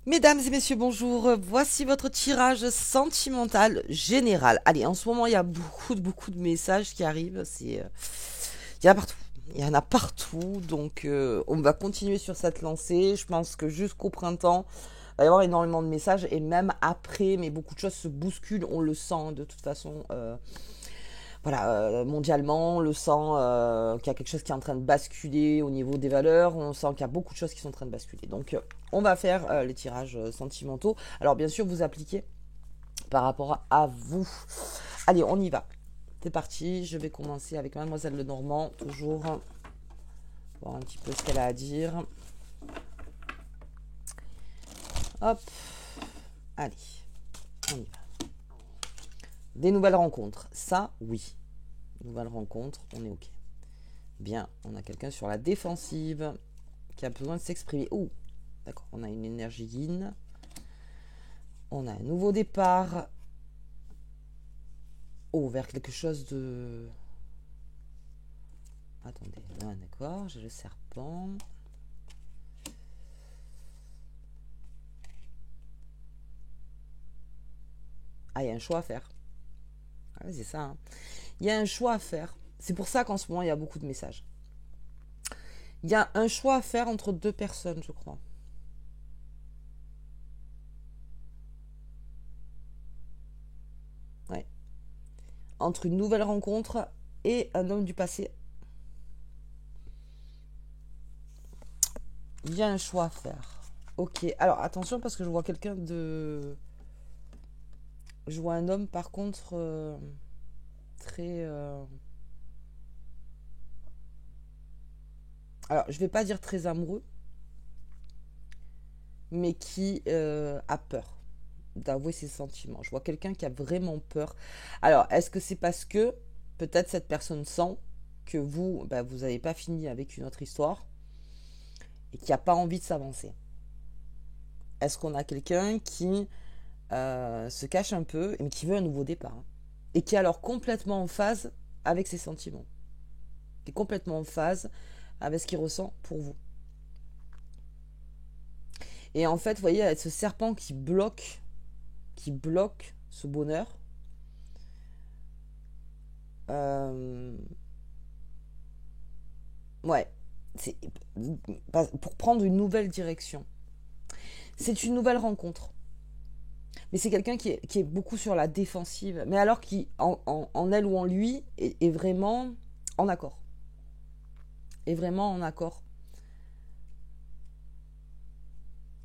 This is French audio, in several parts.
Mesdames et messieurs, bonjour. Voici votre tirage sentimental général. Allez, en ce moment, il y a beaucoup de messages qui arrivent. Il y en a partout. Il y en a partout. Donc, on va continuer sur cette lancée. Je pense que jusqu'au printemps, il va y avoir énormément de messages. Et même après, mais beaucoup de choses se bousculent. On le sent de toute façon. Voilà, mondialement, on le sent qu'il y a quelque chose qui est en train de basculer au niveau des valeurs. On sent qu'il y a beaucoup de choses qui sont en train de basculer. Donc, on va faire les tirages sentimentaux. Alors, bien sûr, vous appliquez par rapport à vous. Allez, on y va. C'est parti. Je vais commencer avec Mademoiselle Lenormand, toujours. Voir un petit peu ce qu'elle a à dire. Hop. Allez, on y va. Des nouvelles rencontres. Ça, oui. Nouvelle rencontre, on est OK. Bien, on a quelqu'un sur la défensive qui a besoin de s'exprimer. Oh, d'accord, on a une énergie yin. On a un nouveau départ. Oh, vers quelque chose de... Attendez, ah, d'accord, j'ai le serpent. Ah, il y a un choix à faire. Ah, c'est ça. Hein. Il y a un choix à faire. C'est pour ça qu'en ce moment, il y a beaucoup de messages. Il y a un choix à faire entre deux personnes, je crois. Ouais. Entre une nouvelle rencontre et un homme du passé. Il y a un choix à faire. Ok, alors attention parce que je vois quelqu'un de... Je vois un homme par contre très... Alors je vais pas dire très amoureux, mais qui a peur d'avouer ses sentiments. Je vois quelqu'un qui a vraiment peur. Alors est-ce que c'est parce que peut-être cette personne sent que vous, bah, vous n'avez pas fini avec une autre histoire et qui n'a pas envie de s'avancer? Est-ce qu'on a quelqu'un qui se cache un peu mais qui veut un nouveau départ hein, et qui est alors complètement en phase avec ses sentiments, qui est complètement en phase avec ce qu'il ressent pour vous. Et en fait, vous voyez, avec ce serpent qui bloque ce bonheur, euh, ouais, c'est pour prendre une nouvelle direction. C'est une nouvelle rencontre. Mais c'est quelqu'un qui est beaucoup sur la défensive, mais alors qui, en elle ou en lui, est vraiment en accord. Est vraiment en accord.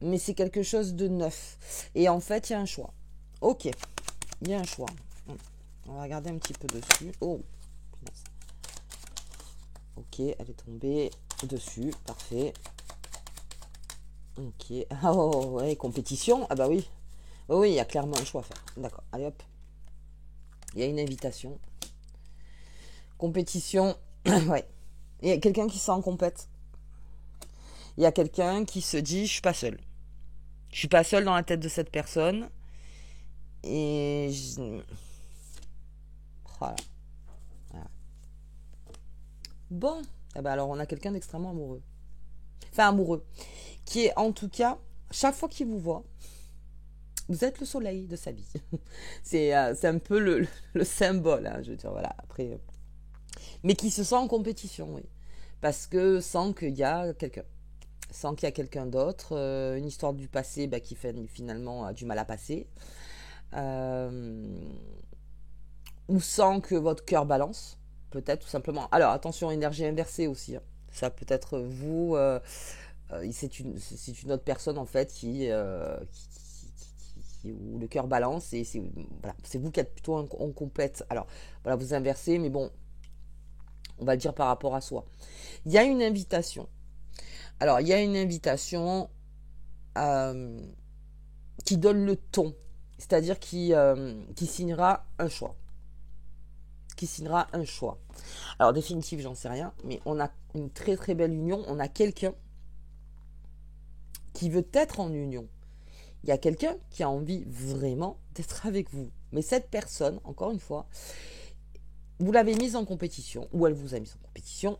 Mais c'est quelque chose de neuf. Et en fait, il y a un choix. Ok, il y a un choix. On va regarder un petit peu dessus. Oh, ok, elle est tombée dessus. Parfait. Ok. Oh, ouais, compétition. Ah bah oui. Oh, oui, il y a clairement un choix à faire. D'accord. Allez hop. Il y a une invitation. Compétition. Ouais. Il y a quelqu'un qui s'en compète. Il y a quelqu'un qui se dit je suis pas seul. Je suis pas seul dans la tête de cette personne. Et voilà. Voilà. Bon. Ah bah alors on a quelqu'un d'extrêmement amoureux. Enfin amoureux. Qui est en tout cas, chaque fois qu'il vous voit, vous êtes le soleil de sa vie. C'est un peu le symbole, hein, je veux dire, voilà. Après, mais qui se sent en compétition, oui. Parce que sent qu'il y a quelqu'un. Sent qu'il y a quelqu'un d'autre. Une histoire du passé bah, qui finalement a du mal à passer. Euh, ou sent que votre cœur balance. Peut-être tout simplement. Alors attention, énergie inversée aussi. Hein. Ça peut être vous. C'est une autre personne en fait où le cœur balance et c'est voilà, vous qui êtes plutôt en compète. Alors voilà, vous inversez, mais bon, on va le dire par rapport à soi. Il y a une invitation. Alors il y a une invitation euh, qui donne le ton, c'est-à-dire qui signera un choix. Qui signera un choix. Alors définitif, j'en sais rien, mais on a une très très belle union. On a quelqu'un qui veut être en union. Il y a quelqu'un qui a envie vraiment d'être avec vous. Mais cette personne, encore une fois, vous l'avez mise en compétition, ou elle vous a mise en compétition,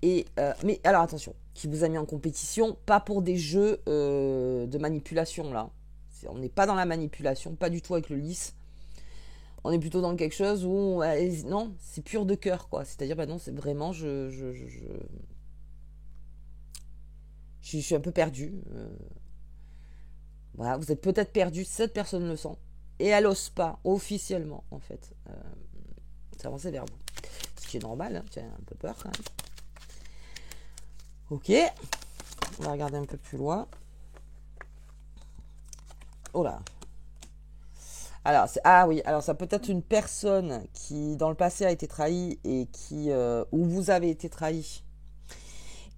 Mais alors attention, qui vous a mis en compétition, pas pour des jeux de manipulation là. On n'est pas dans la manipulation, pas du tout avec le lys. On est plutôt dans quelque chose où non, c'est pur de cœur quoi. C'est-à-dire bah non, c'est vraiment je suis un peu perdu. Voilà, vous êtes peut-être perdu, cette personne le sent et elle ose pas officiellement en fait s'avancer vers vous. Ce qui est normal, hein, tu as un peu peur quand même. Ok, on va regarder un peu plus loin. Oh là. Alors, ah oui, alors ça peut être une personne qui dans le passé a été trahie et qui où vous avez été trahi.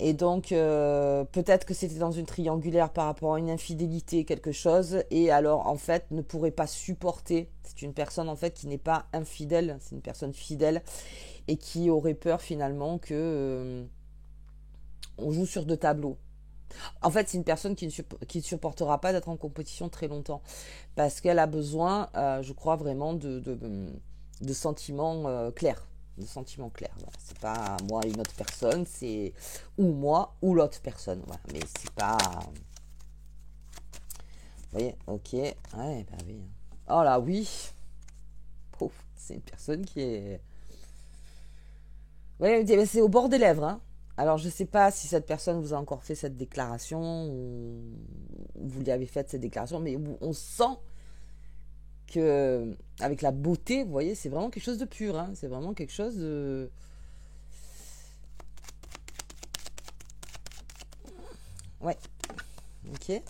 Et donc peut-être que c'était dans une triangulaire par rapport à une infidélité, quelque chose, et alors en fait ne pourrait pas supporter. C'est une personne en fait qui n'est pas infidèle, c'est une personne fidèle et qui aurait peur finalement que on joue sur deux tableaux. En fait, c'est une personne qui ne supportera pas d'être en compétition très longtemps parce qu'elle a besoin, je crois vraiment, de sentiments clairs. De sentiments clairs. Voilà. C'est pas moi une autre personne, c'est ou moi ou l'autre personne. Voilà. Mais c'est pas. Vous voyez, ok. Ouais, bah oui. Oh là, oui. Pouf, c'est une personne qui est. Oui, c'est au bord des lèvres. Hein. Alors, je ne sais pas si cette personne vous a encore fait cette déclaration ou vous lui avez fait cette déclaration, mais on sent que, avec la beauté, vous voyez, c'est vraiment quelque chose de pur. Hein. C'est vraiment quelque chose de. Ouais, ok.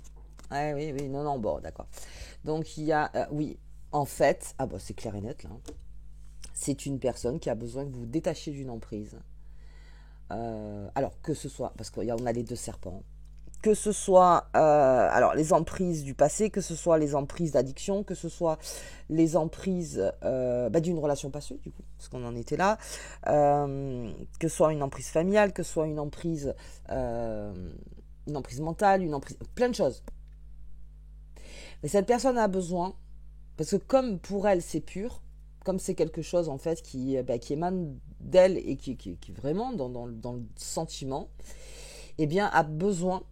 Ouais, oui, oui, non, non, bon, d'accord. Donc, il y a. Oui, en fait, ah bah, c'est clair et net là. C'est une personne qui a besoin que vous vous détachiez d'une emprise. Alors que ce soit, parce qu'on a les deux serpents, que ce soit alors les emprises du passé, que ce soit les emprises d'addiction, que ce soit les emprises d'une relation passée, du coup, parce qu'on en était là, que ce soit une emprise familiale, que ce soit une emprise mentale, une emprise, plein de choses. Mais cette personne a besoin, parce que comme pour elle c'est pur, comme c'est quelque chose en fait qui émane d'elle et qui est vraiment dans le sentiment, eh bien a besoin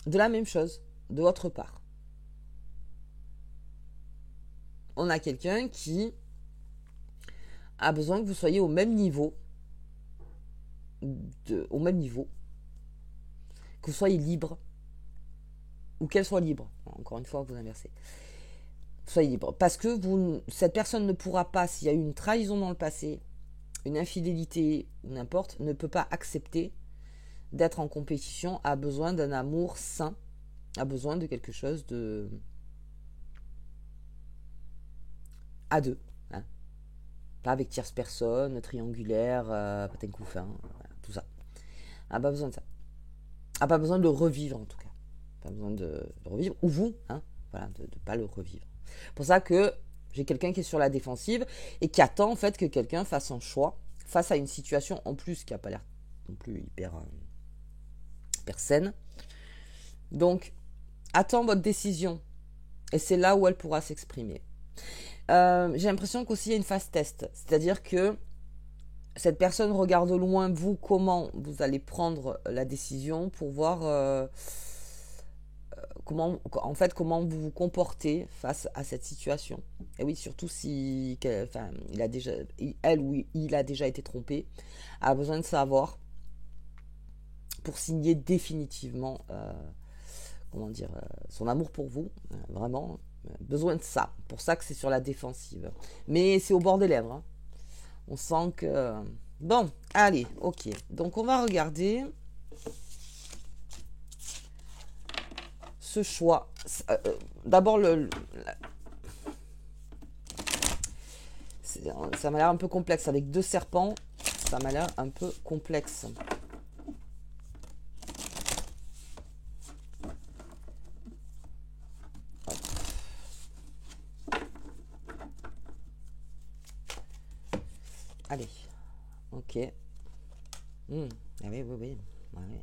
de la même chose de votre part. On a quelqu'un qui a besoin que vous soyez au même niveau, que vous soyez libre, ou qu'elle soit libre. Encore une fois, vous inversez. Soyez libre. Parce que cette personne ne pourra pas, s'il y a eu une trahison dans le passé, une infidélité ou n'importe, ne peut pas accepter d'être en compétition, a besoin d'un amour sain, a besoin de quelque chose de à deux, hein. Pas avec tierce personne, triangulaire, patin couffin, voilà, tout ça. A pas besoin de ça. A pas besoin de le revivre en tout cas. Pas besoin de le revivre, ou vous, hein, voilà, de ne pas le revivre. C'est pour ça que j'ai quelqu'un qui est sur la défensive et qui attend en fait que quelqu'un fasse un choix face à une situation en plus qui n'a pas l'air non plus hyper saine. Donc, attends votre décision. Et c'est là où elle pourra s'exprimer. J'ai l'impression qu'aussi il y a une phase test. C'est-à-dire que cette personne regarde au loin vous, comment vous allez prendre la décision pour voir comment vous vous comportez face à cette situation. Et oui, surtout si elle ou il a déjà été trompé, a besoin de savoir pour signer définitivement son amour pour vous, vraiment besoin de ça. Pour ça que c'est sur la défensive. Mais c'est au bord des lèvres. Hein. On sent que bon, allez, ok. Donc on va regarder ce choix. D'abord ça m'a l'air un peu complexe avec deux serpents. Ça m'a l'air un peu complexe. Allez, ok. Ah oui, oui, oui. Ah oui.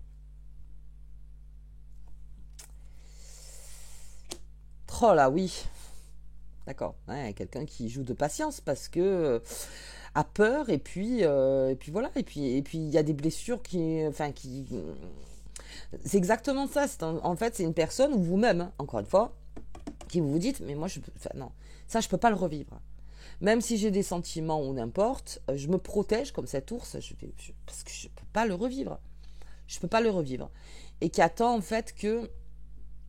Oh là, oui. D'accord. Ouais, quelqu'un qui joue de patience parce que. a peur et puis voilà et puis il y a des blessures qui enfin qui c'est exactement ça. En fait c'est une personne ou vous-même hein, encore une fois qui vous dites mais moi enfin, non ça je peux pas le revivre. Même si j'ai des sentiments ou n'importe, je me protège comme cet ours parce que je peux pas le revivre. Je peux pas le revivre et qui attend en fait que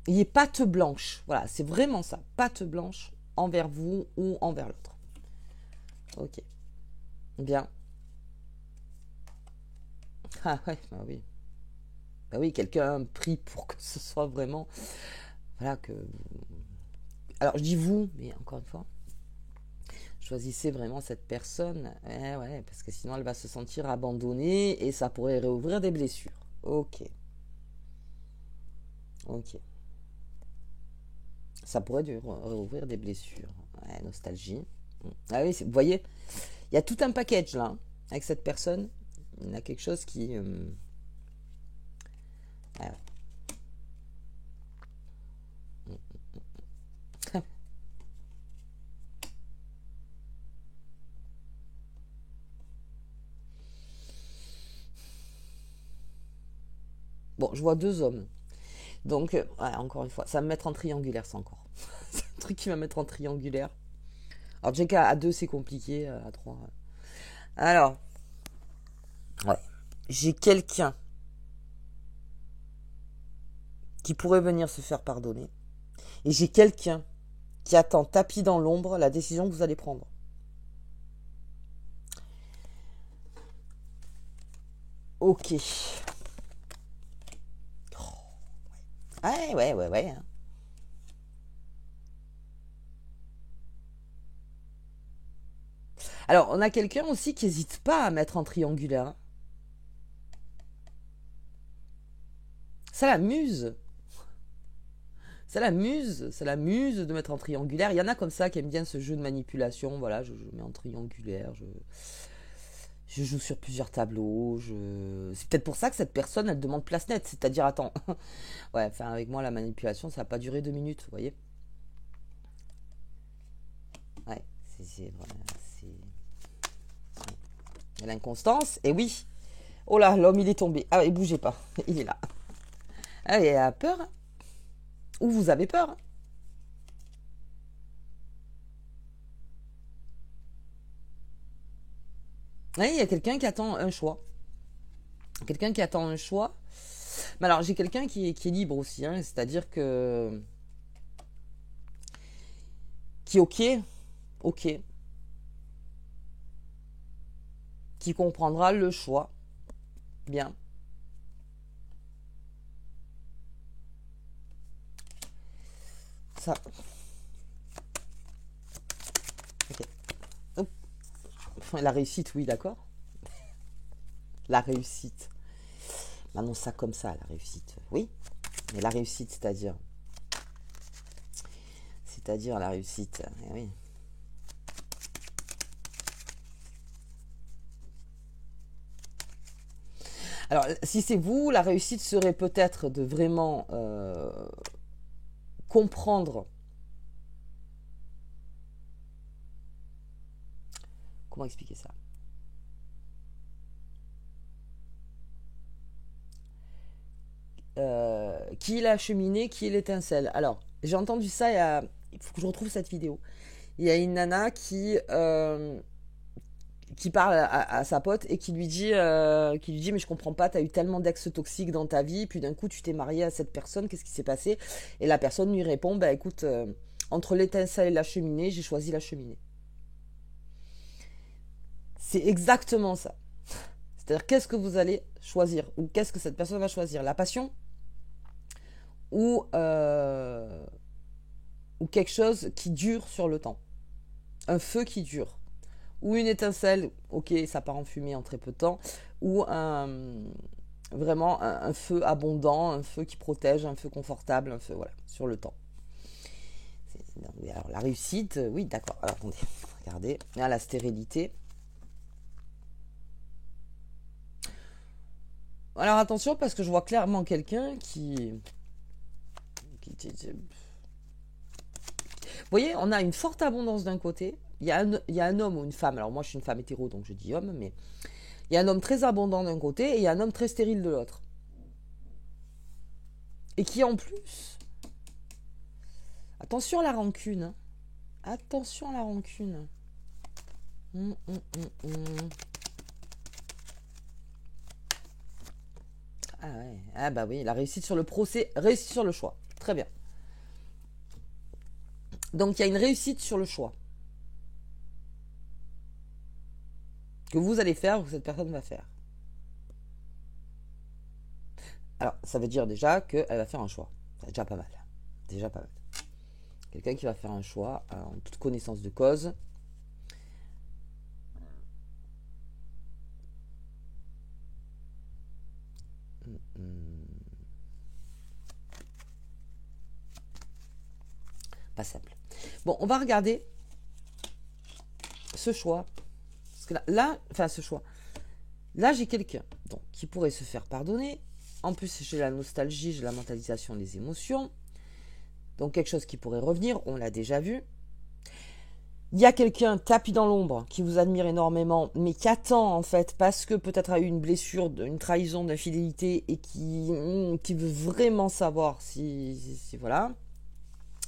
il n'y ait patte blanche. Voilà, c'est vraiment ça, patte blanche envers vous ou envers l'autre. Ok, bien. Ah ouais, bah oui, quelqu'un prie pour que ce soit vraiment, voilà que. Alors je dis vous, mais encore une fois, choisissez vraiment cette personne. Eh ouais, parce que sinon elle va se sentir abandonnée et ça pourrait réouvrir des blessures. Ok, ok. Ça pourrait réouvrir des blessures. Ouais, nostalgie. Ah oui, vous voyez, il y a tout un package là, hein, avec cette personne. Il y a quelque chose qui. Ah ouais. Bon, je vois deux hommes. Donc, ouais, encore une fois, ça va me mettre en triangulaire, ça encore. C'est un truc qui va me mettre en triangulaire. Alors, déjà qu'à deux, c'est compliqué, à trois. Alors, ouais. J'ai quelqu'un qui pourrait venir se faire pardonner. Et j'ai quelqu'un qui attend tapis dans l'ombre la décision que vous allez prendre. Ok. Ouais, ouais, ouais, ouais, hein. Alors, on a quelqu'un aussi qui n'hésite pas à mettre en triangulaire, hein. Ça l'amuse. Ça l'amuse de mettre en triangulaire. Il y en a comme ça qui aiment bien ce jeu de manipulation. Voilà, je mets en triangulaire, je joue sur plusieurs tableaux. C'est peut-être pour ça que cette personne, elle demande place nette. C'est-à-dire, attends, ouais, enfin, avec moi, la manipulation, ça n'a pas duré 2 minutes, vous voyez. Ouais, c'est vraiment. C'est l'inconstance, et oui. Oh là, l'homme, il est tombé. Ah, il bougeait pas. Il est là. Ah, il a peur, hein. Ou vous avez peur, hein. Oui, il y a quelqu'un qui attend un choix. Quelqu'un qui attend un choix. Mais alors, j'ai quelqu'un qui est libre aussi, hein, c'est-à-dire que. Qui est ok, ok, qui comprendra le choix. Bien. Ça. Ok. Hop. Enfin, la réussite, oui, d'accord. La réussite. Maintenant, ça comme ça, la réussite. Oui. Mais la réussite, c'est-à-dire. C'est-à-dire la réussite. Eh oui. Alors, si c'est vous, la réussite serait peut-être de vraiment comprendre. Comment expliquer ça? Qui est la cheminée, qui est l'étincelle. Alors, j'ai entendu ça, il faut que je retrouve cette vidéo. Il y a une nana qui parle à sa pote et qui lui dit mais je comprends pas, t'as eu tellement d'ex toxiques dans ta vie, puis d'un coup tu t'es marié à cette personne, qu'est-ce qui s'est passé? Et la personne lui répond bah écoute, entre l'étincelle et la cheminée, j'ai choisi la cheminée. C'est exactement ça. C'est-à-dire qu'est-ce que vous allez choisir ou qu'est-ce que cette personne va choisir? La passion ou, euh, ou quelque chose qui dure sur le temps? Un feu qui dure. Ou une étincelle, ok, ça part en fumée en très peu de temps. Ou vraiment un feu abondant, un feu qui protège, un feu confortable, un feu, voilà, sur le temps. Alors la réussite, oui, d'accord. Alors attendez, regardez. Là, la stérilité. Alors attention parce que je vois clairement quelqu'un qui. Vous voyez, on a une forte abondance d'un côté, il y a un homme ou une femme, alors moi je suis une femme hétéro donc je dis homme, mais il y a un homme très abondant d'un côté et il y a un homme très stérile de l'autre. Et qui en plus, attention à la rancune, hein. Attention à la rancune. Hum, hum, hum. Ah ouais, ah bah oui, la réussite sur le procès, réussite sur le choix. Très bien. Donc il y a une réussite sur le choix que vous allez faire ou que cette personne va faire. Alors ça veut dire déjà qu'elle va faire un choix. C'est déjà pas mal. Déjà pas mal. Quelqu'un qui va faire un choix en toute connaissance de cause. Pas simple. Bon, on va regarder ce choix. Parce que enfin ce choix. Là, j'ai quelqu'un donc qui pourrait se faire pardonner. En plus, j'ai la nostalgie, j'ai la mentalisation des émotions. Donc quelque chose qui pourrait revenir, on l'a déjà vu. Il y a quelqu'un tapis dans l'ombre qui vous admire énormément, mais qui attend en fait parce que peut-être a eu une blessure, une trahison, d'infidélité et qui veut vraiment savoir si voilà,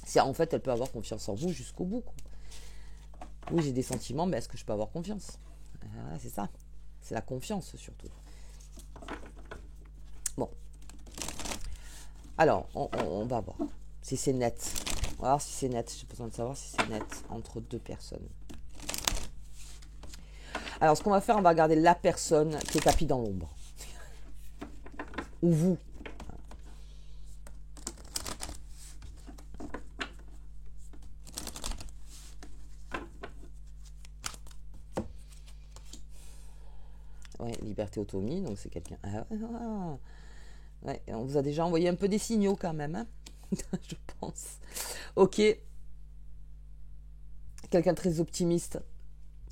si en fait elle peut avoir confiance en vous jusqu'au bout. Quoi. Oui, j'ai des sentiments, mais est-ce que je peux avoir confiance? C'est ça, c'est la confiance surtout. Bon, alors on va voir si c'est net. On va voir si c'est net. J'ai besoin de savoir si c'est net entre deux personnes. Alors, ce qu'on va faire, on va regarder la personne qui est tapie dans l'ombre. Ou vous. Ouais, liberté, autonomie, donc c'est quelqu'un. Ouais, on vous a déjà envoyé un peu des signaux quand même, hein je pense. Ok. Quelqu'un de très optimiste,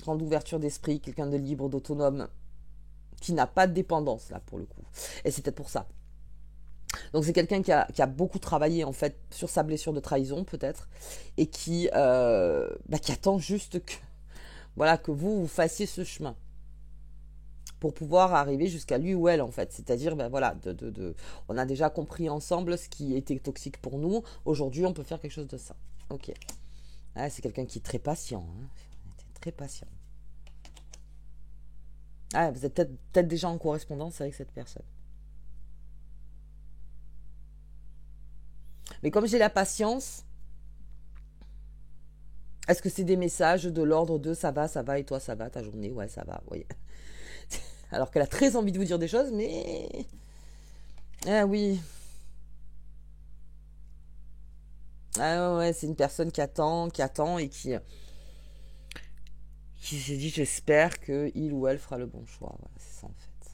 grande ouverture d'esprit, quelqu'un de libre, d'autonome, qui n'a pas de dépendance là pour le coup. Et c'est peut-être pour ça. Donc c'est quelqu'un qui a beaucoup travaillé en fait sur sa blessure de trahison peut-être et qui attend juste que voilà que vous fassiez ce chemin pour pouvoir arriver jusqu'à lui ou elle en fait. C'est-à-dire voilà on a déjà compris ensemble ce qui était toxique pour nous. Aujourd'hui on peut faire quelque chose de ça. Ok. Ah, c'est quelqu'un qui est très patient. Hein. Très patient. Ah, vous êtes peut-être déjà en correspondance avec cette personne. Mais comme j'ai la patience, est-ce que c'est des messages de l'ordre de ça va, et toi ça va, ta journée, ouais, ça va, oui. Alors qu'elle a très envie de vous dire des choses, mais. Ah oui. Ah ouais, c'est une personne qui attend et qui s'est dit j'espère qu'il ou elle fera le bon choix. Voilà, c'est ça en fait.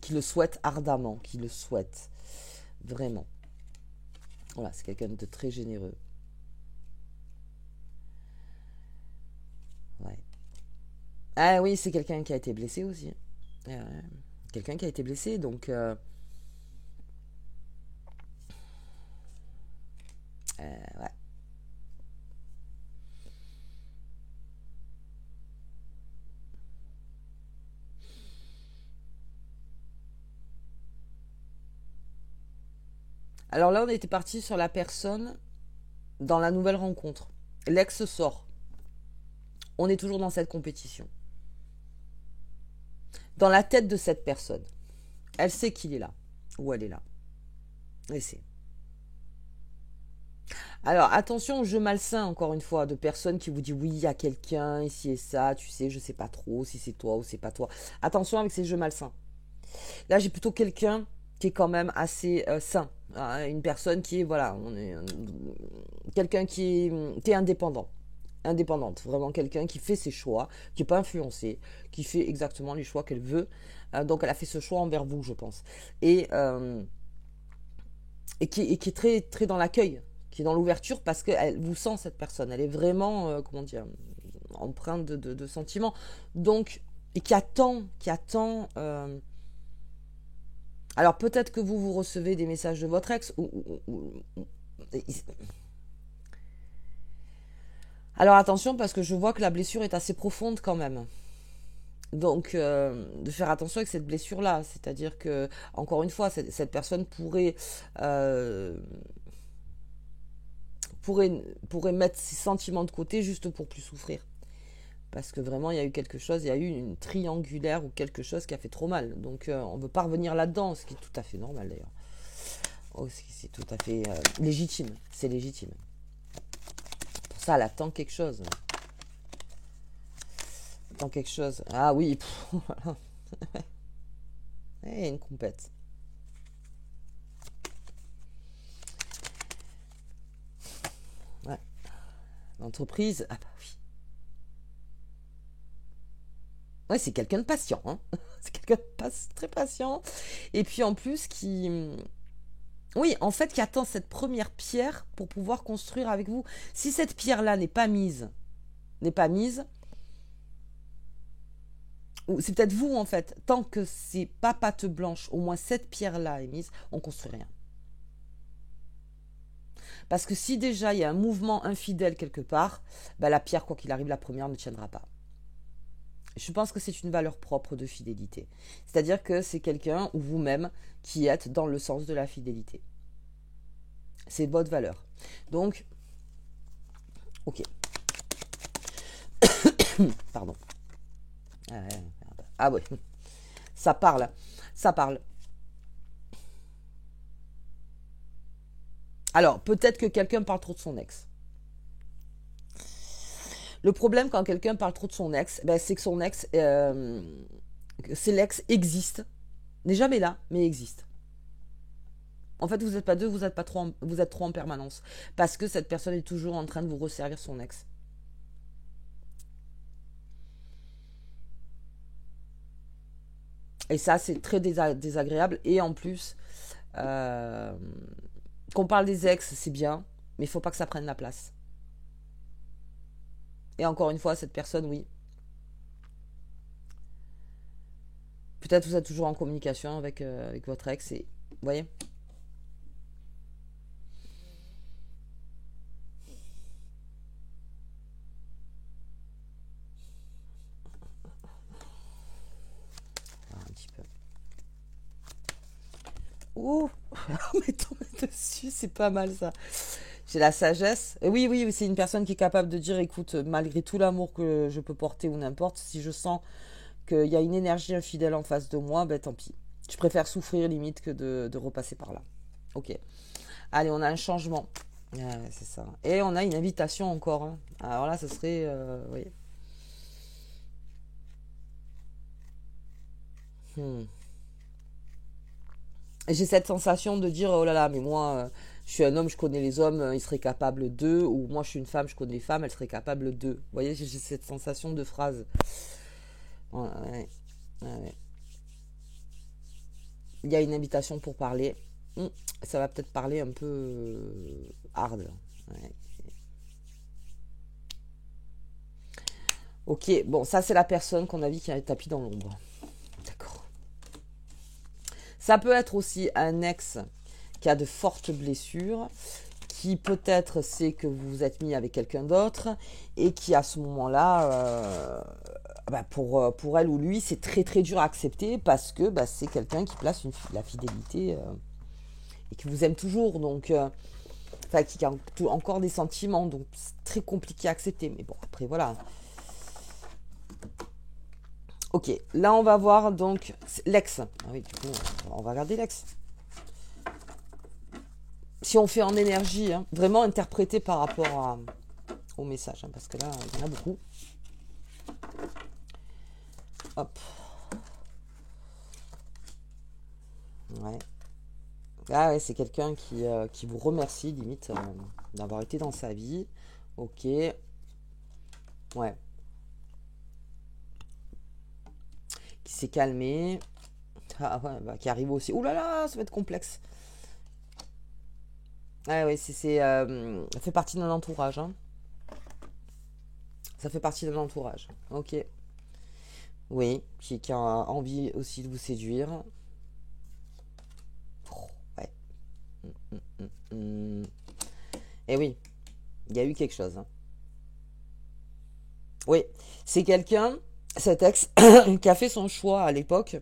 Qui le souhaite ardemment, qui le souhaite vraiment. Voilà, c'est quelqu'un de très généreux. Ouais. Ah oui, c'est quelqu'un qui a été blessé aussi. Quelqu'un qui a été blessé, donc. Ouais. Alors là, on était parti sur la personne dans la nouvelle rencontre. L'ex sort. On est toujours dans cette compétition. Dans la tête de cette personne. Elle sait qu'il est là. Ou elle est là. Elle sait. Alors attention au jeu malsain, encore une fois, de personnes qui vous disent oui, il y a quelqu'un, ici et ça, tu sais, je sais pas trop si c'est toi ou c'est pas toi. Attention avec ces jeux malsains. Là, j'ai plutôt quelqu'un qui est quand même assez sain. Hein, une personne qui est, voilà, quelqu'un qui est indépendant. Indépendante, vraiment quelqu'un qui fait ses choix, qui n'est pas influencé, qui fait exactement les choix qu'elle veut. Donc elle a fait ce choix envers vous, je pense. Et qui est très, très dans l'accueil, qui est dans l'ouverture parce qu'elle vous sent cette personne. Elle est vraiment, comment dire, empreinte de sentiments. Donc, et qui attend. Alors peut-être que vous recevez des messages de votre ex Alors attention, parce que je vois que la blessure est assez profonde quand même. Donc, de faire attention avec cette blessure-là. C'est-à-dire que, encore une fois, cette personne euh, pourrait mettre ses sentiments de côté juste pour plus souffrir. Parce que vraiment, il y a eu quelque chose, il y a eu une triangulaire ou quelque chose qui a fait trop mal. Donc, on ne veut pas revenir là-dedans, ce qui est tout à fait normal d'ailleurs. Oh, c'est tout à fait légitime. C'est légitime. Pour ça, elle attend quelque chose. Attend quelque chose. Ah oui, voilà. Eh, une compète. Ouais. L'entreprise. Ah bah oui. Ouais, c'est quelqu'un de patient. Hein. C'est quelqu'un de très patient. Et puis en plus, oui, en fait, qui attend cette première pierre pour pouvoir construire avec vous. Si cette pierre-là n'est pas mise, ou c'est peut-être vous en fait, tant que c'est pas patte blanche, au moins cette pierre-là est mise, on construit rien. Parce que si déjà il y a un mouvement infidèle quelque part, bah, la pierre, quoi qu'il arrive, la première ne tiendra pas. Je pense que c'est une valeur propre de fidélité. C'est-à-dire que c'est quelqu'un ou vous-même qui êtes dans le sens de la fidélité. C'est votre valeur. Donc, ok. Pardon. Ah ouais. Ça parle. Ça parle. Alors, peut-être que quelqu'un parle trop de son ex. Le problème quand quelqu'un parle trop de son ex, ben, c'est que c'est l'ex existe, n'est jamais là, mais existe. En fait, vous n'êtes pas deux, vous êtes pas trois, vous êtes trois en permanence, parce que cette personne est toujours en train de vous resservir son ex. Et ça, c'est très désagréable. Et en plus, euh, qu'on parle des ex, c'est bien, mais il faut pas que ça prenne la place. Et encore une fois, cette personne, oui. Peut-être vous êtes toujours en communication avec votre ex et vous voyez. Ah, un petit peu. Ouh, mais tomber dessus, c'est pas mal ça. J'ai la sagesse. Et oui, oui, c'est une personne qui est capable de dire, écoute, malgré tout l'amour que je peux porter ou n'importe, si je sens qu'il y a une énergie infidèle en face de moi, ben tant pis. Je préfère souffrir limite que de repasser par là. Ok. Allez, on a un changement. Ouais, c'est ça. Et on a une invitation encore. Hein. Alors là, ce serait... oui. Hmm. Et j'ai cette sensation de dire, oh là là, mais moi, je suis un homme, je connais les hommes, ils seraient capables d'eux. Ou moi, je suis une femme, je connais les femmes, elles seraient capables d'eux. Vous voyez, j'ai cette sensation de phrase. Ouais, ouais, ouais. Il y a une invitation pour parler. Hmm. Ça va peut-être parler un peu hard. Ouais. Ok, bon, ça c'est la personne qu'on a vu qui a tapis dans l'ombre. D'accord. Ça peut être aussi un ex qui a de fortes blessures, qui peut-être sait que vous vous êtes mis avec quelqu'un d'autre et qui à ce moment-là, bah, pour elle ou lui, c'est très très dur à accepter parce que bah, c'est quelqu'un qui place la fidélité et qui vous aime toujours, donc enfin qui a encore des sentiments, donc c'est très compliqué à accepter. Mais bon, après voilà. Ok, là on va voir donc l'ex. Ah oui, du coup, on va regarder l'ex. Si on fait en énergie, hein, vraiment interprété par rapport au message, hein, parce que là, il y en a beaucoup. Hop. Ouais. Ah ouais, c'est quelqu'un qui vous remercie, limite, d'avoir été dans sa vie. Ok. Ouais. Qui s'est calmé. Ah ouais, bah, qui arrive aussi. Ouh là là, ça va être complexe. Ah ouais, ça fait partie d'un entourage. Hein. Ça fait partie d'un entourage. Ok. Oui, qui a envie aussi de vous séduire. Oh, ouais. Mm, mm, mm. Et oui, il y a eu quelque chose. Hein. Oui, c'est quelqu'un, cet ex, qui a fait son choix à l'époque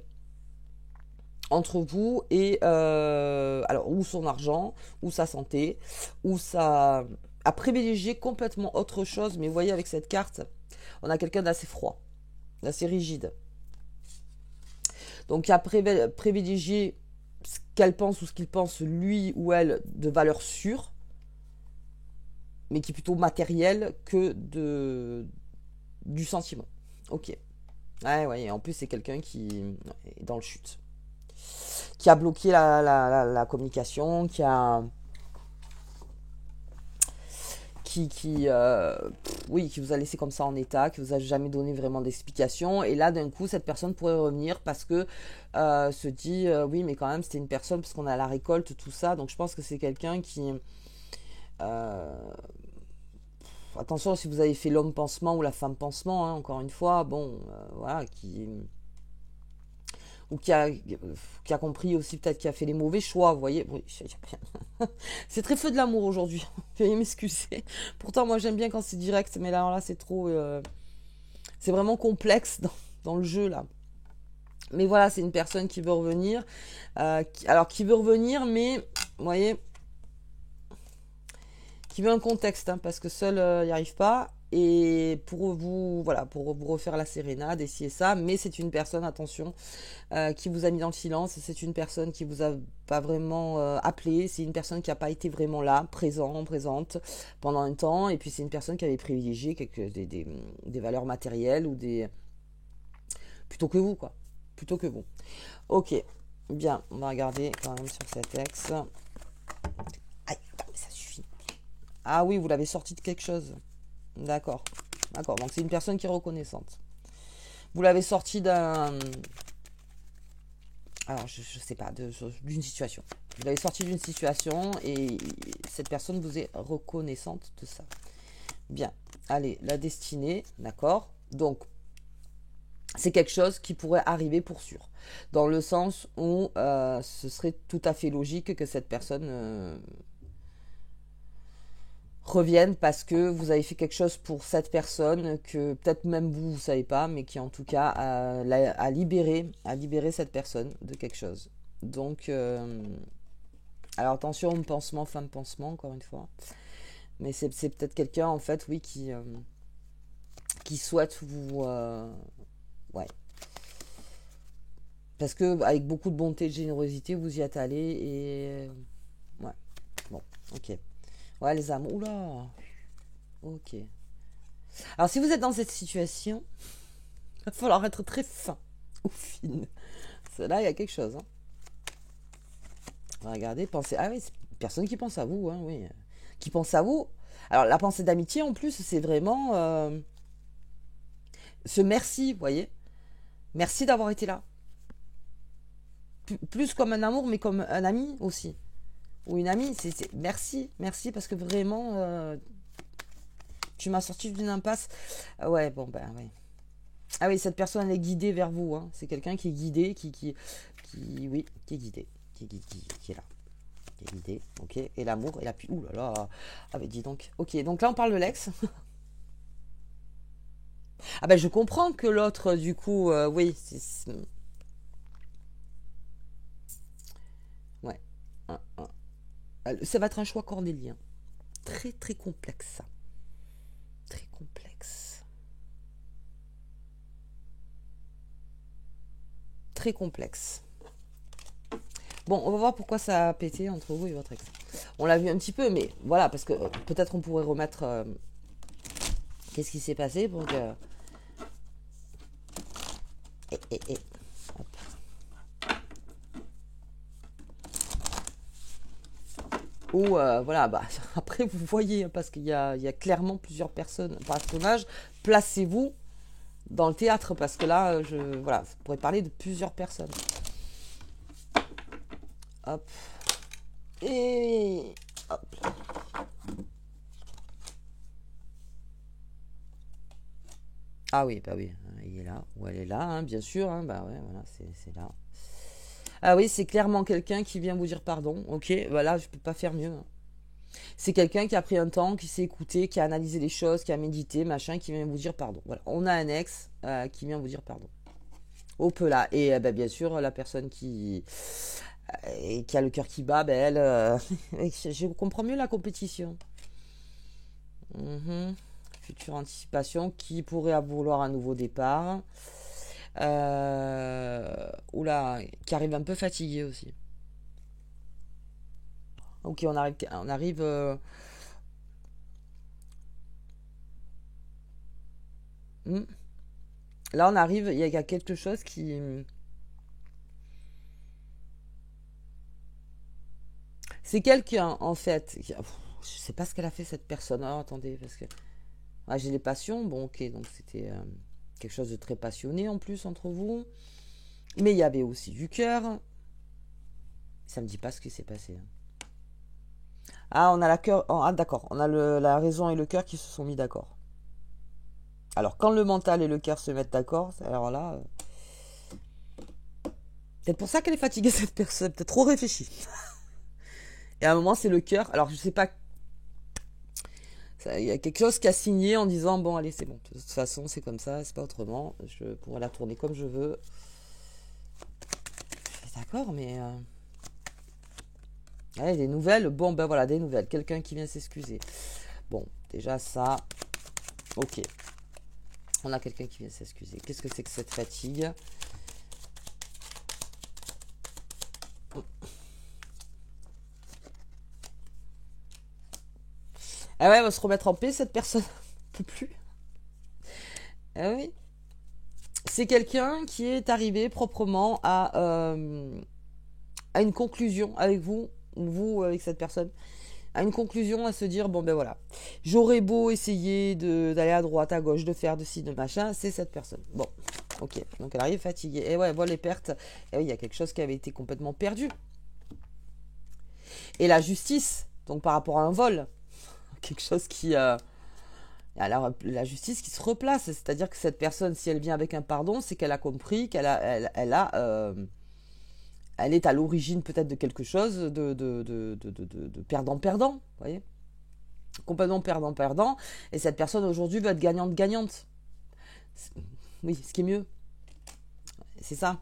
entre vous et alors ou son argent, ou sa santé, ou sa a privilégié complètement autre chose. Mais vous voyez, avec cette carte, on a quelqu'un d'assez froid, d'assez rigide. Donc qui a privilégié ce qu'elle pense ou ce qu'il pense lui ou elle de valeur sûre, mais qui est plutôt matériel que du sentiment. Ok. Ouais, ouais, et en plus c'est quelqu'un qui est dans le chute, qui a bloqué la communication, oui, qui vous a laissé comme ça en état, qui vous a jamais donné vraiment d'explication. Et là, d'un coup, cette personne pourrait revenir parce que se dit, oui, mais quand même, c'était une personne, parce qu'on a la récolte, tout ça. Donc, je pense que c'est quelqu'un qui, euh, attention, si vous avez fait l'homme pansement ou la femme pansement, hein, encore une fois, bon, voilà, ou qui a compris aussi peut-être qui a fait les mauvais choix, vous voyez. Oui, c'est très feu de l'amour aujourd'hui. Veuillez m'excuser. Pourtant, moi, j'aime bien quand c'est direct, mais là, c'est trop. C'est vraiment complexe dans le jeu, là. Mais voilà, c'est une personne qui veut revenir. Alors, qui veut revenir, mais, vous voyez, qui veut un contexte, hein, parce que seul, il n'y arrive pas. Et pour vous, voilà, pour vous refaire la sérénade, et ci et ça. Mais c'est une personne, attention, qui vous a mis dans le silence. C'est une personne qui vous a pas vraiment appelé. C'est une personne qui n'a pas été vraiment là, présente pendant un temps. Et puis c'est une personne qui avait privilégié des valeurs matérielles ou des plutôt que vous, quoi. Plutôt que vous. Ok, bien. On va regarder quand même sur cet ex. Aïe, ça suffit. Ah oui, vous l'avez sorti de quelque chose. D'accord. D'accord. Donc c'est une personne qui est reconnaissante. Vous l'avez sorti d'un, alors je sais pas, d'une situation. Vous l'avez sorti d'une situation et cette personne vous est reconnaissante de ça. Bien, allez, la destinée, d'accord. Donc, c'est quelque chose qui pourrait arriver pour sûr. Dans le sens où ce serait tout à fait logique que cette personne revienne parce que vous avez fait quelque chose pour cette personne que peut-être même vous, vous savez pas, mais qui en tout cas a libéré cette personne de quelque chose. Donc, alors attention, homme pansement, femme pansement, encore une fois. Mais c'est peut-être quelqu'un, en fait, oui, qui souhaite vous... ouais. Parce que avec beaucoup de bonté et de générosité, vous y êtes allé et... ouais. Bon, ok. Ouais, les âmes. Oula. Ok. Alors, si vous êtes dans cette situation, il va falloir être très fin ou fine. Là, il y a quelque chose. Hein. Regardez, pensez. Ah oui, c'est une personne qui pense à vous, hein, oui. Qui pense à vous. Alors, la pensée d'amitié, en plus, c'est vraiment ce merci, vous voyez. Merci d'avoir été là. Plus comme un amour, mais comme un ami aussi. Ou une amie. Merci, merci, parce que vraiment, tu m'as sorti d'une impasse. Ouais, bon, ben, oui. Ah oui, cette personne, elle est guidée vers vous. Hein. C'est quelqu'un qui est guidé, oui, qui est guidé, qui est là. Qui est guidé, ok. Et l'amour, et la pu... Ouh là là. Ah ben dis donc. Ok, donc là, on parle de l'ex. Ah ben je comprends que l'autre, du coup, oui, ouais. Ça va être un choix cornélien. Très, très complexe, ça. Très complexe. Très complexe. Bon, on va voir pourquoi ça a pété entre vous et votre ex. On l'a vu un petit peu, mais voilà, parce que peut-être on pourrait remettre qu'est-ce qui s'est passé pour que... Et, hop. Ou voilà, bah, après vous voyez, hein, parce qu'il y a clairement plusieurs personnages. Placez-vous dans le théâtre, parce que là, voilà, vous pourrez parler de plusieurs personnes. Hop. Et hop. Ah oui, bah oui, il est là, ou elle est là, hein, bien sûr, hein, bah ouais, voilà, c'est là. Ah oui, c'est clairement quelqu'un qui vient vous dire pardon, ok, voilà, je peux pas faire mieux. Hein. C'est quelqu'un qui a pris un temps, qui s'est écouté, qui a analysé les choses, qui a médité, machin, qui vient vous dire pardon. Voilà, on a un ex qui vient vous dire pardon. Au peu là. Et ben, bien sûr, la personne qui a le cœur qui bat, ben, elle, je comprends mieux la compétition. Mhm. Future anticipation, qui pourrait vouloir un nouveau départ. Oula, qui arrive un peu fatigué aussi. Ok, on arrive. Hmm. Là, on arrive. Il y a quelque chose qui. C'est quelqu'un en fait. Je sais pas ce qu'elle a fait cette personne. Oh, attendez, parce que j'ai les passions. Bon, ok, donc c'était quelque chose de très passionné en plus entre vous. Mais il y avait aussi du cœur. Ça me dit pas ce qui s'est passé, hein. Ah, on a la cœur. Ah, d'accord. On a la raison et le cœur qui se sont mis d'accord. Alors, quand le mental et le cœur se mettent d'accord, alors là, peut-être pour ça qu'elle est fatiguée, cette personne. Peut-être trop réfléchie. Et à un moment, c'est le cœur. Alors, je sais pas. Il y a quelque chose qui a signé en disant bon, allez, c'est bon. De toute façon, c'est comme ça, c'est pas autrement. Je pourrais la tourner comme je veux. D'accord, mais. Allez, des nouvelles. Bon, ben voilà, des nouvelles. Quelqu'un qui vient s'excuser. Bon, déjà ça. Ok. On a quelqu'un qui vient s'excuser. Qu'est-ce que c'est que cette fatigue? Ah ouais, elle va se remettre en paix, cette personne. Ne peut plus. Ah oui. C'est quelqu'un qui est arrivé proprement à une conclusion avec vous, ou vous avec cette personne, à une conclusion, à se dire bon ben voilà, j'aurais beau essayer d'aller à droite, à gauche, de faire de ci, de machin, c'est cette personne. Bon, ok, donc elle arrive fatiguée. Et ouais, voilà les pertes. Et oui, il y a quelque chose qui avait été complètement perdu. Et la justice, donc par rapport à un vol, quelque chose qui alors la justice qui se replace, c'est-à-dire que cette personne, si elle vient avec un pardon, c'est qu'elle a compris qu'elle a, elle est à l'origine peut-être de quelque chose de perdant-perdant, vous voyez, complètement perdant-perdant, et cette personne aujourd'hui va être gagnante-gagnante. Oui, ce qui est mieux, c'est ça.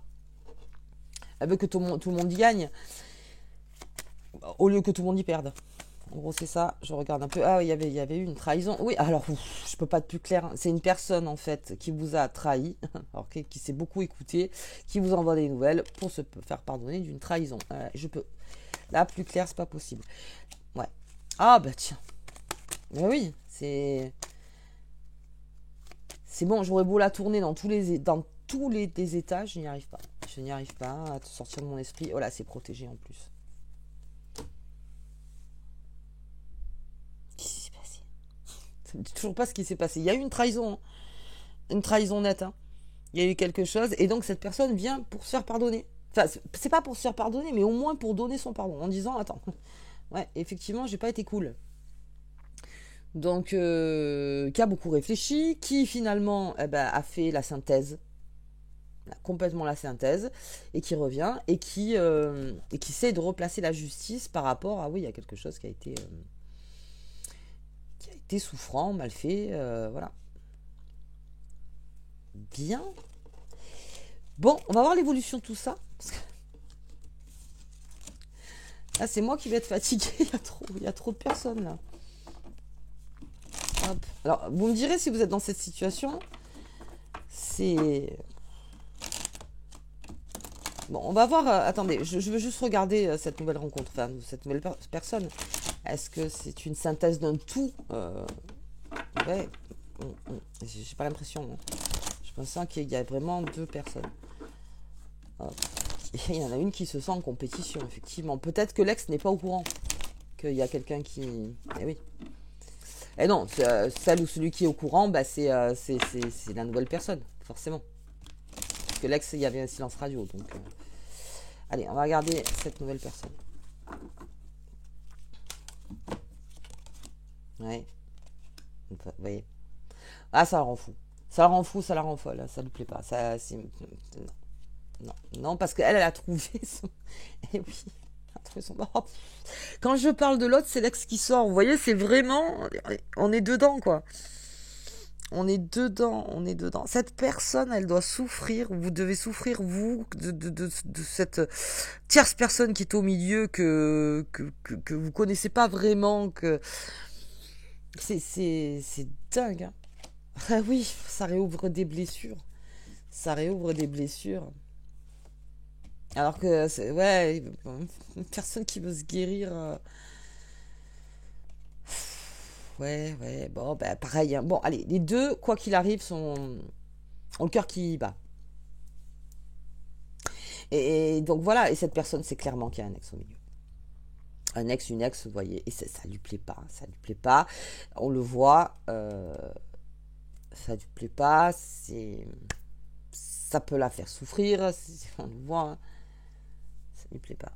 Elle veut que tout le monde y gagne, au lieu que tout le monde y perde. En gros, c'est ça. Je regarde un peu. Ah, il y avait eu une trahison. Oui, alors, je peux pas être plus clair. C'est une personne, en fait, qui vous a trahi, alors qui s'est beaucoup écouté, qui vous envoie des nouvelles pour se faire pardonner d'une trahison. Je peux. Là, plus clair, c'est pas possible. Ouais. Ah, bah tiens. Mais oui, c'est bon. J'aurais beau la tourner dans tous les des étages, je n'y arrive pas. Je n'y arrive pas à te sortir de mon esprit. Oh là, c'est protégé en plus. Qu'est-ce qui s'est passé? Ça me dit toujours pas ce qui s'est passé. Il y a eu une trahison, hein. Une trahison nette, hein. Il y a eu quelque chose, et donc cette personne vient pour se faire pardonner. Enfin, c'est pas pour se faire pardonner, mais au moins pour donner son pardon, en disant, attends, ouais, effectivement, j'ai pas été cool. Donc, qui a beaucoup réfléchi, qui finalement a fait la synthèse, complètement la synthèse, et qui revient, et qui essaie de replacer la justice par rapport à, oui, il y a quelque chose qui a été souffrant, mal fait, voilà. Bien. Bon, on va voir l'évolution de tout ça. Parce que là, c'est moi qui vais être fatiguée. Il y a trop de personnes là. Hop. Alors, vous me direz si vous êtes dans cette situation. C'est. Bon, on va voir. Attendez, je veux juste regarder cette nouvelle rencontre, enfin, cette nouvelle personne. Est-ce que c'est une synthèse d'un tout? Ouais. J'ai pas l'impression, hein. Je pense qu'il y a vraiment deux personnes. Hop. Il y en a une qui se sent en compétition, effectivement. Peut-être que l'ex n'est pas au courant qu'il y a quelqu'un qui. Eh oui. Eh non, celle ou celui qui est au courant, bah, c'est la nouvelle personne, forcément. Parce que l'ex, il y avait un silence radio. Donc, allez, on va regarder cette nouvelle personne. Ouais. Vous voyez. Ah, ça la rend fou. Ça la rend fou, ça la rend folle. Ça lui plaît pas. Non, non, parce qu'elle, elle a trouvé son. Eh oui. Oh, quand je parle de l'autre, c'est l'ex qui sort. Vous voyez, c'est vraiment... On est dedans, quoi. On est dedans, on est dedans. Cette personne, elle doit souffrir. Vous devez souffrir, vous, de cette tierce personne qui est au milieu, que vous connaissez pas vraiment. C'est dingue. Hein. Ah oui, ça réouvre des blessures. Ça réouvre des blessures. Alors que, ouais, une personne qui veut se guérir. Ouais, ouais, bon, bah, pareil. Hein. Bon, allez, les deux, quoi qu'il arrive, ont le cœur qui bat. Et donc voilà, et cette personne, c'est clairement qu'il y a un ex au milieu. Un ex, une ex, vous voyez, et ça lui plaît pas, ça lui plaît pas. On le voit, ça lui plaît pas, ça peut la faire souffrir, on le voit, hein, ça lui plaît pas.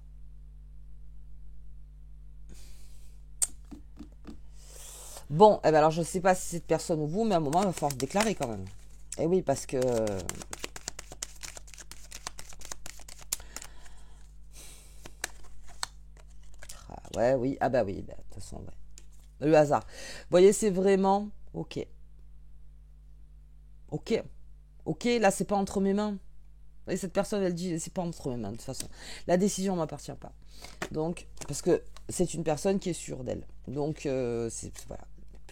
Bon, eh ben alors je sais pas si cette personne ou vous, mais à un moment, il va falloir se déclarer quand même. Eh oui, parce que... ouais, oui, ah bah oui, bah, de toute façon, ouais. Le hasard. Vous voyez, c'est vraiment... Ok. Ok. Ok, là, c'est pas entre mes mains. Et cette personne, elle dit, c'est pas entre mes mains, de toute façon. La décision ne m'appartient pas. Donc, parce que c'est une personne qui est sûre d'elle. Donc, voilà.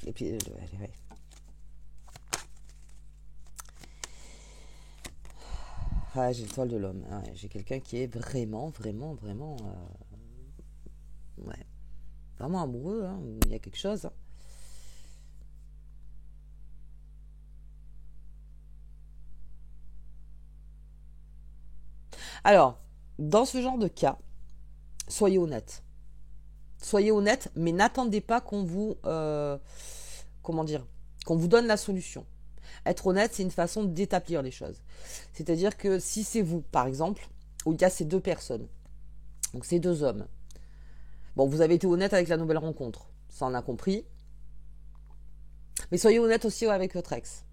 Et puis, ouais. Ah, j'ai l'étoile de l'homme. Ah ouais, j'ai quelqu'un qui est vraiment, vraiment, vraiment... ouais. Vraiment amoureux, hein. Il y a quelque chose. Hein. Alors, dans ce genre de cas, soyez honnête. Soyez honnête, mais n'attendez pas qu'on vous... comment dire, qu'on vous donne la solution. Être honnête, c'est une façon d'établir les choses. C'est-à-dire que si c'est vous, par exemple, où il y a ces deux personnes, donc ces deux hommes, bon, vous avez été honnête avec la nouvelle rencontre, ça on a compris, mais soyez honnête aussi avec votre ex.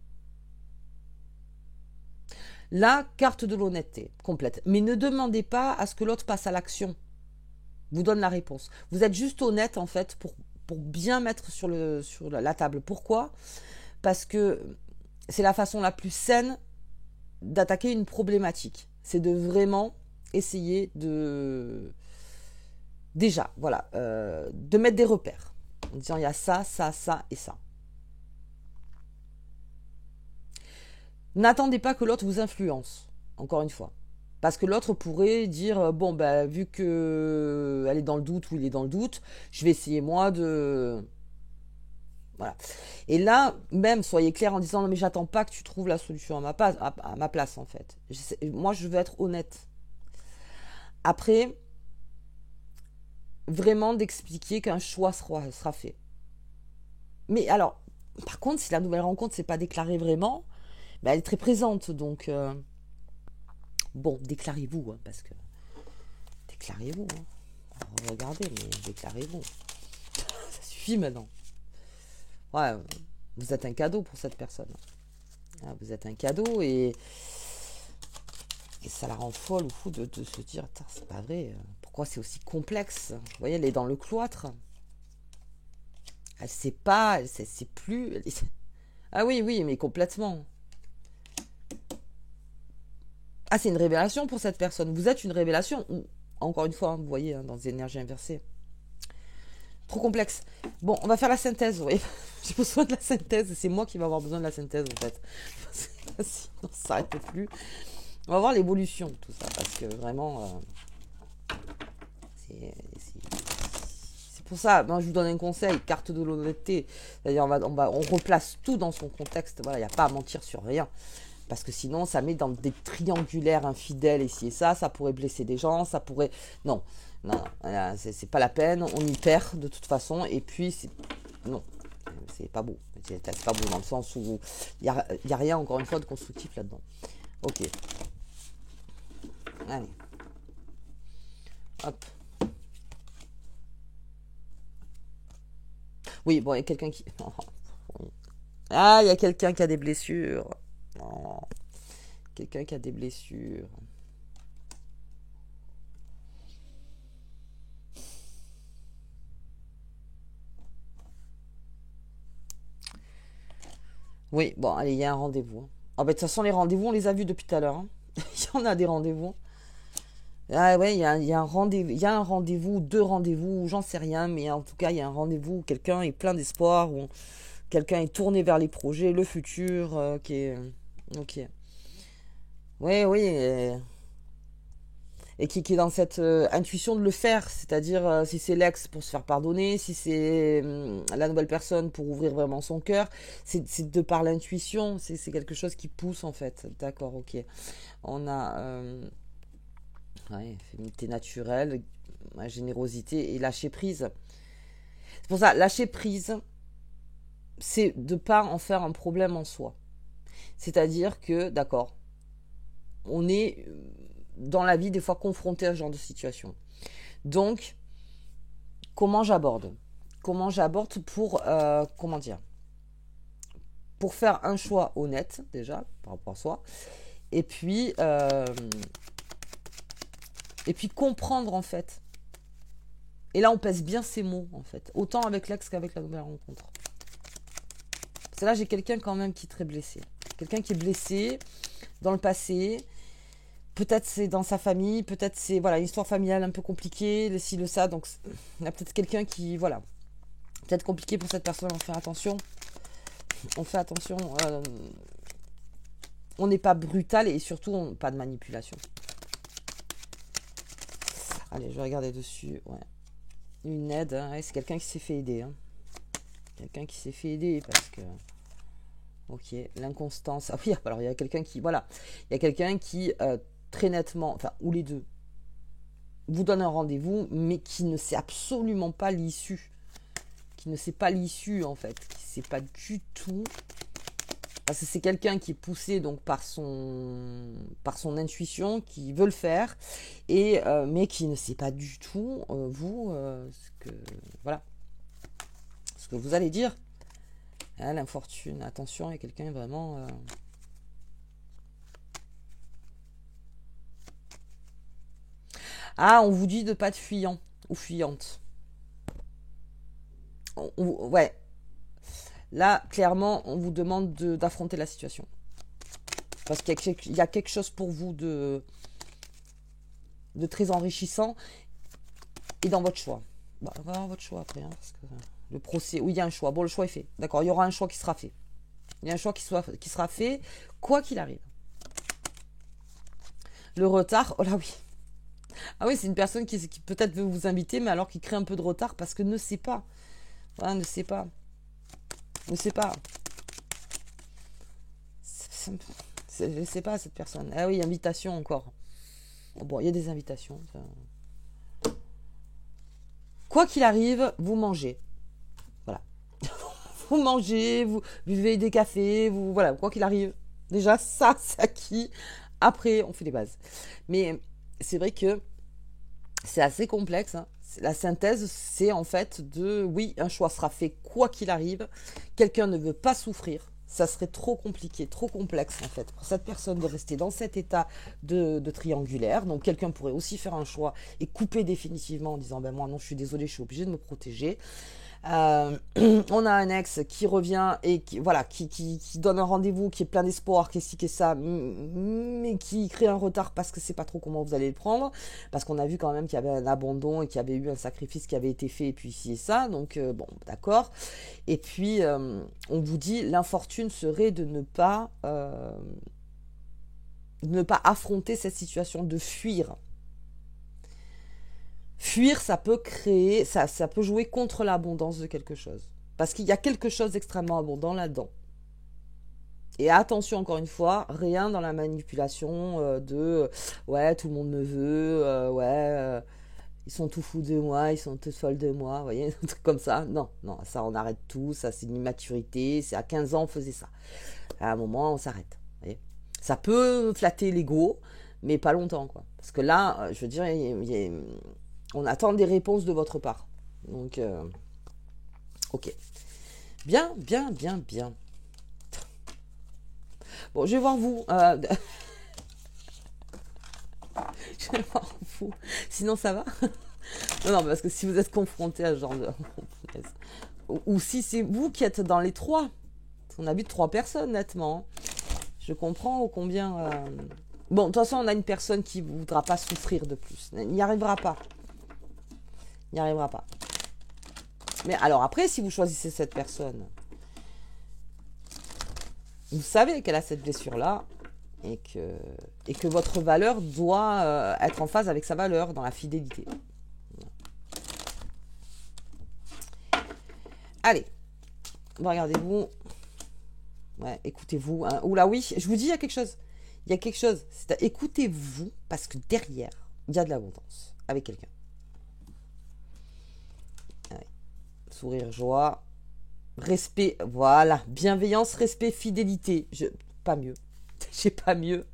La carte de l'honnêteté complète. Mais ne demandez pas à ce que l'autre passe à l'action, vous donne la réponse. Vous êtes juste honnête, en fait, pour bien mettre sur la table. Pourquoi ? Parce que c'est la façon la plus saine d'attaquer une problématique. C'est de vraiment essayer de... Déjà, voilà, de mettre des repères. En disant, il y a ça, ça, ça et ça. N'attendez pas que l'autre vous influence, encore une fois. Parce que l'autre pourrait dire, bon, bah, vu que elle est dans le doute ou il est dans le doute, je vais essayer moi de... Voilà. Et là, même, soyez clair en disant, non mais j'attends pas que tu trouves la solution à ma place, en fait. Moi, je veux être honnête. Après, vraiment d'expliquer qu'un choix sera fait. Mais alors, par contre, si la nouvelle rencontre s'est pas déclarée vraiment, bah, elle est très présente. Donc, bon, déclarez-vous, hein, parce que... Déclarez-vous. Hein. Alors, regardez, mais déclarez-vous. Ça suffit maintenant. Ouais, vous êtes un cadeau pour cette personne. Vous êtes un cadeau et ça la rend folle ou fou de se dire, c'est pas vrai, pourquoi c'est aussi complexe. Vous voyez, elle est dans le cloître. Elle sait pas, elle sait plus. Ah oui, oui, mais complètement. Ah, c'est une révélation pour cette personne. Vous êtes une révélation. Encore une fois, hein, vous voyez, hein, dans des énergies inversées. Trop complexe. Bon, on va faire la synthèse, oui. J'ai besoin de la synthèse. C'est moi qui vais avoir besoin de la synthèse, en fait. Sinon, ça s'arrête plus. On va voir l'évolution de tout ça, parce que vraiment, c'est pour ça. Moi, je vous donne un conseil, carte de l'honnêteté. C'est-à-dire, on replace tout dans son contexte. Voilà, il n'y a pas à mentir sur rien. Parce que sinon, ça met dans des triangulaires infidèles ici et ça pourrait blesser des gens, ça pourrait... Non, non, c'est pas la peine, on y perd de toute façon, et puis, non, c'est pas beau. C'est pas beau dans le sens où il n'y a rien, encore une fois, de constructif là-dedans. Ok. Allez. Hop. Oui, bon, il y a quelqu'un qui... Ah, il y a quelqu'un qui a des blessures. Oh. Quelqu'un qui a des blessures. Oui, bon, allez, il y a un rendez-vous, hein. Ah, bah, de toute façon, les rendez-vous, on les a vus depuis tout à l'heure, hein. Il y en a des rendez-vous. Ah ouais, il y a un rendez-vous, il y a un rendez-vous, deux rendez-vous, j'en sais rien, mais en tout cas, il y a un rendez-vous où quelqu'un est plein d'espoir, où quelqu'un est tourné vers les projets, le futur, qui est... Ok. Oui, oui, et qui est dans cette intuition de le faire, c'est-à-dire si c'est l'ex pour se faire pardonner, si c'est la nouvelle personne pour ouvrir vraiment son cœur, c'est de par l'intuition, c'est quelque chose qui pousse en fait. D'accord, ok. On a ouais, féminité naturelle, générosité et lâcher prise. C'est pour ça, lâcher prise, c'est de pas en faire un problème en soi. C'est-à-dire que, d'accord, on est dans la vie des fois confronté à ce genre de situation. Donc, comment j'aborde? Comment j'aborde pour, comment dire, pour faire un choix honnête déjà par rapport à soi, et puis comprendre en fait. Et là, on pèse bien ses mots en fait, autant avec l'ex qu'avec la nouvelle rencontre. Parce que là, j'ai quelqu'un quand même qui est très blessé, quelqu'un qui est blessé dans le passé. Peut-être c'est dans sa famille, peut-être c'est voilà une histoire familiale un peu compliquée, le ci, le ça. Donc il y a peut-être quelqu'un qui voilà, peut-être compliqué pour cette personne. On fait attention, on fait attention. On n'est pas brutal et surtout pas de manipulation. Allez, je vais regarder dessus. Ouais. Une aide, hein. Ouais, c'est quelqu'un qui s'est fait aider, hein. Quelqu'un qui s'est fait aider parce que. Ok, l'inconstance. Ah oui, alors il y a quelqu'un qui voilà, il y a quelqu'un qui très nettement, enfin ou les deux, vous donne un rendez-vous, mais qui ne sait absolument pas l'issue, qui ne sait pas l'issue en fait, qui ne sait pas du tout. Parce que c'est quelqu'un qui est poussé donc par son intuition, qui veut le faire, et mais qui ne sait pas du tout vous voilà ce que vous allez dire. Hein, l'infortune, attention, il y a quelqu'un vraiment. Ah, on vous dit de pas être fuyant ou fuyante. Ouais, là clairement, on vous demande d'affronter la situation. Parce qu'il y a quelque chose pour vous de très enrichissant et dans votre choix. Bah, on va voir votre choix après. Hein, parce que le procès, oui, il y a un choix. Bon, le choix est fait. D'accord, il y aura un choix qui sera fait. Il y a un choix qui sera fait, quoi qu'il arrive. Le retard, oh là oui. Ah oui, c'est une personne qui peut-être veut vous inviter, mais alors qui crée un peu de retard parce que ne sait pas. Voilà, ne sait pas. Ne sait pas. Je ne sais pas, cette personne. Ah oui, invitation encore. Bon, il y a des invitations. Ça. Quoi qu'il arrive, vous mangez. Voilà. Vous mangez, vous buvez des cafés, vous voilà, quoi qu'il arrive. Déjà, ça, c'est acquis. Après, on fait les bases. Mais c'est vrai que c'est assez complexe, hein. La synthèse, c'est en fait oui, un choix sera fait quoi qu'il arrive. Quelqu'un ne veut pas souffrir. Ça serait trop compliqué, trop complexe en fait pour cette personne de rester dans cet état de triangulaire. Donc quelqu'un pourrait aussi faire un choix et couper définitivement en disant ben moi non, je suis désolé, je suis obligé de me protéger. On a un ex qui revient et qui donne un rendez-vous, qui est plein d'espoir, qui est ci, qui est ça, mais qui crée un retard parce que c'est pas trop comment vous allez le prendre, parce qu'on a vu quand même qu'il y avait un abandon et qu'il y avait eu un sacrifice qui avait été fait et puis ci et ça, donc bon, d'accord. Et puis on vous dit l'infortune serait de ne pas affronter cette situation, de fuir. Fuir, ça peut créer, ça peut jouer contre l'abondance de quelque chose. Parce qu'il y a quelque chose d'extrêmement abondant là-dedans. Et attention, encore une fois, rien dans la manipulation ouais, tout le monde me veut, ouais, ils sont tout fous de moi, ils sont tous folles de moi, vous voyez, un truc comme ça. Non, non, ça on arrête tout, ça c'est une immaturité, c'est à 15 ans on faisait ça. À un moment on s'arrête. Ça peut flatter l'ego, mais pas longtemps, quoi. Parce que là, je veux dire, on attend des réponses de votre part. Donc, ok. Bien, bien, bien, bien. Bon, je vais voir vous. Je vais voir vous. Sinon, ça va. Non, non, parce que si vous êtes confronté à ce genre de... ou si c'est vous qui êtes dans les trois. On habite 3 personnes, nettement. Je comprends ô combien... Bon, de toute façon, on a une personne qui ne voudra pas souffrir de plus. Il n'y arrivera pas. Il n'y arrivera pas. Mais alors après, si vous choisissez cette personne, vous savez qu'elle a cette blessure-là et que votre valeur doit être en phase avec sa valeur dans la fidélité. Allez, regardez-vous. Ouais, écoutez-vous. Hein. Oula, oui, je vous dis, il y a quelque chose. Il y a quelque chose. Écoutez-vous, parce que derrière, il y a de l'abondance avec quelqu'un. Allez. Sourire, joie, respect, voilà. Bienveillance, respect, fidélité. Pas mieux. J'ai pas mieux.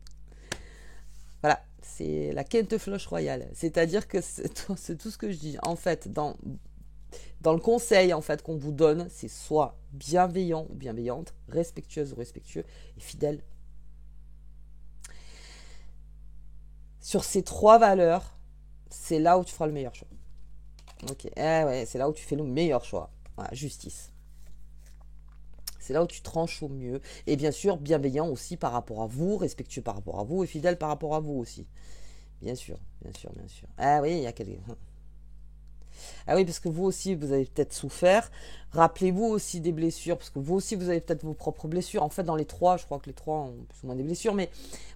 Voilà, c'est la quinte floche royale. C'est-à-dire que c'est tout ce que je dis. En fait, dans le conseil en fait qu'on vous donne, c'est soit bienveillant ou bienveillante, respectueuse ou respectueux et fidèle. Sur ces 3 valeurs, c'est là où tu feras le meilleur choix. Ok, ouais, c'est là où tu fais le meilleur choix. Voilà, justice. C'est là où tu tranches au mieux. Et bien sûr, bienveillant aussi par rapport à vous, respectueux par rapport à vous et fidèle par rapport à vous aussi. Bien sûr, bien sûr, bien sûr. Ah oui, il y a quelqu'un. Ah oui, parce que vous aussi, vous avez peut-être souffert. Rappelez-vous aussi des blessures, parce que vous aussi, vous avez peut-être vos propres blessures. En fait, dans les 3, je crois que les 3 ont plus ou moins des blessures. Mais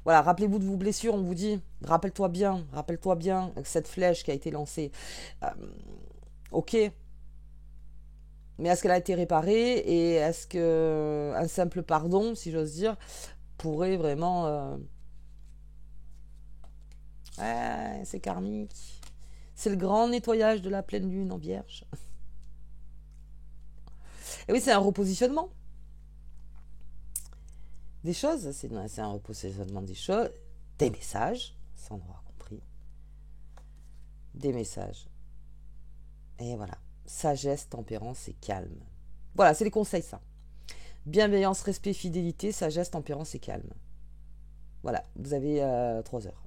voilà, rappelez-vous de vos blessures. On vous dit, rappelle-toi bien cette flèche qui a été lancée. Ok. Mais est-ce qu'elle a été réparée? Et est-ce que un simple pardon, si j'ose dire, pourrait vraiment... Ouais, c'est karmique. C'est le grand nettoyage de la pleine lune en vierge. Et oui, c'est un repositionnement des choses. C'est un repositionnement des choses. Des messages, ça on aura compris. Des messages. Et voilà. Sagesse, tempérance et calme. Voilà, c'est les conseils, ça. Bienveillance, respect, fidélité, sagesse, tempérance et calme. Voilà, vous avez 3 heures.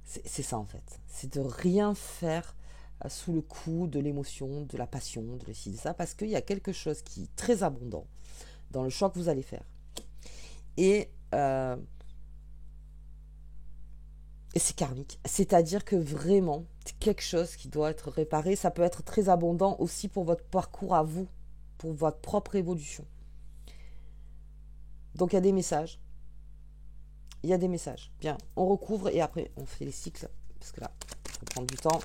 C'est ça en fait. C'est de rien faire sous le coup de l'émotion, de la passion, de ci, de ça, parce qu'il y a quelque chose qui est très abondant dans le choix que vous allez faire. Et c'est karmique. C'est-à-dire que vraiment, c'est quelque chose qui doit être réparé. Ça peut être très abondant aussi pour votre parcours à vous, pour votre propre évolution. Donc il y a des messages. Il y a des messages. Bien, on recouvre et après on fait les cycles. Parce que là, ça va prendre du temps.